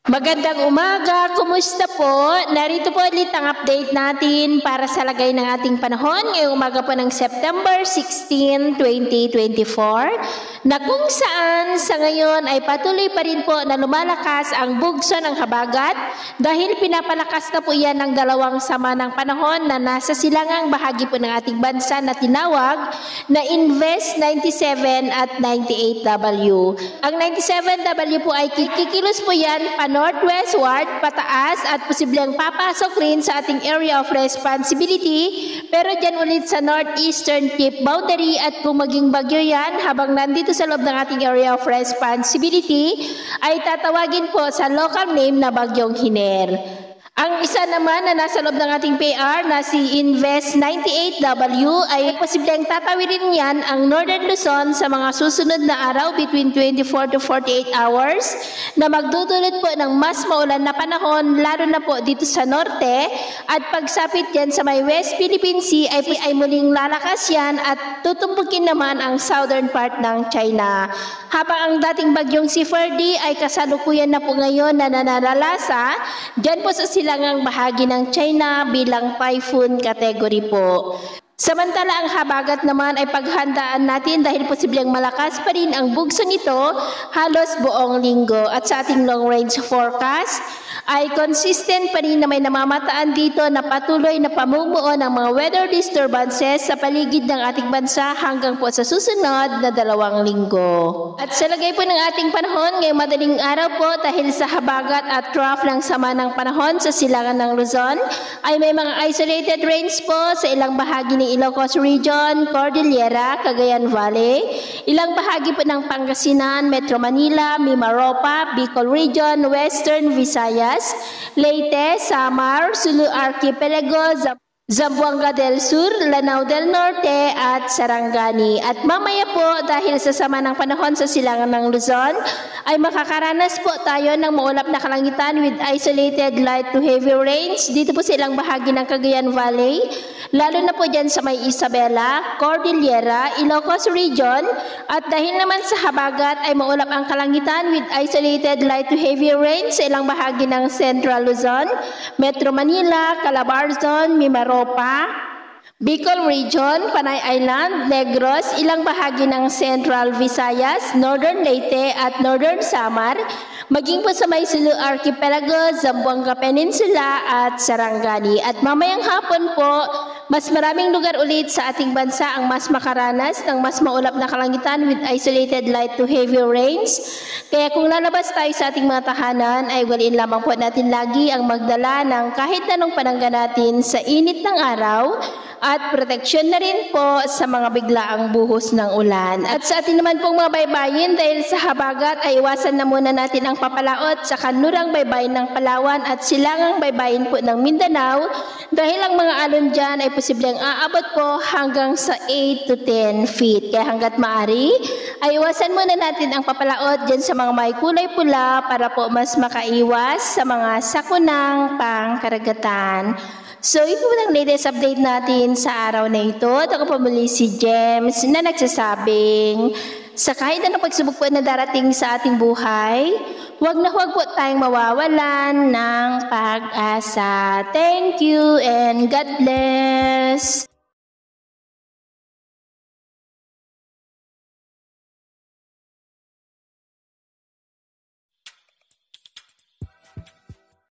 Magandang umaga, kumusta po? Narito po ulit ang update natin para sa lagay ng ating panahon ngayong umaga po ng September 16, 2024 na kung saan sa ngayon ay patuloy pa rin po na lumalakas ang bugso ng habagat dahil pinapalakas na po yan ng dalawang sama ng panahon na nasa silangang bahagi po ng ating bansa na tinawag na Invest 97 at 98W. Ang 97W po ay kikilos po yan northwestward, pataas at posibleng papasok rin sa ating area of responsibility pero dyan ulit sa northeastern tip boundary at kung maging bagyo yan habang nandito sa loob ng ating area of responsibility ay tatawagin po sa local name na Bagyong Hiner. Ang isa naman na nasa loob ng ating PR na si Invest 98W ay posibleng tatawirin yan ang Northern Luzon sa mga susunod na araw between 24 to 48 hours na magdudulot po ng mas maulan na panahon lalo na po dito sa norte at pagsapit yan sa may West Philippine Sea ay muling lalakas yan at tutumbukin naman ang southern part ng China. Habang ang dating bagyong si Ferdy ay kasalukuyan na po ngayon na nananalasa dyan po sa silangang bahagi ng China bilang typhoon category po. Samantala ang habagat naman ay paghandaan natin dahil posibleng malakas pa rin ang bugsong ito halos buong linggo at sa ating long range forecast ay consistent pa rin na may namamataan dito na patuloy na pamumuo ng mga weather disturbances sa paligid ng ating bansa hanggang po sa susunod na 2 linggo. At sa lagay po ng ating panahon ngayong madaling araw po dahil sa habagat at trough ng sama ng panahon sa silangan ng Luzon ay may mga isolated rains po sa ilang bahagi ng Ilocos Region, Cordillera, Cagayan Valley, ilang bahagi po ng Pangasinan, Metro Manila, Mimaropa, Bicol Region, Western Visayas, Leyte, Samar, Sulu Archipelago, Zamboanga del Sur, Lanao del Norte at Sarangani. At mamaya po dahil sa sama ng panahon sa silangan ng Luzon ay makakaranas po tayo ng maulap na kalangitan with isolated light to heavy rains dito po sa ilang bahagi ng Cagayan Valley, lalo na po dyan sa may Isabela, Cordillera, Ilocos Region at dahil naman sa habagat ay maulap ang kalangitan with isolated light to heavy rains sa ilang bahagi ng Central Luzon, Metro Manila, Calabarzon, Mimaropa, Bicol Region, Panay Island, Negros, ilang bahagi ng Central Visayas, Northern Leyte at Northern Samar, maging po sa may Sulu Archipelago, Zamboanga Peninsula at Sarangani. At mamayang hapon po, mas maraming lugar ulit sa ating bansa ang mas makaranas ng mas maulap na kalangitan with isolated light to heavy rains. Kaya kung lalabas tayo sa ating mga tahanan ay waliin lamang po natin lagi ang magdala ng kahit anong panangga natin sa init ng araw at proteksyon na rin po sa mga biglaang buhos ng ulan. At sa atin naman pong mga baybayin dahil sa habagat ay iwasan na muna natin ang papalaot sa kanlurang baybayin ng Palawan at silangang baybayin po ng Mindanao dahil ang mga alon dyan ay posibleng aabot po hanggang sa 8 to 10 feet. Kaya hanggat maaari ay iwasan muna natin ang papalaot dyan sa mga may kulay pula para po mas makaiwas sa mga sakunang pangkaragatan. So, ito ang latest update natin sa araw na ito. At ako po muli si James na nagsasabing sa kahit anong pagsubok po na darating sa ating buhay, huwag na huwag po tayong mawawalan ng pag-asa. Thank you and God bless!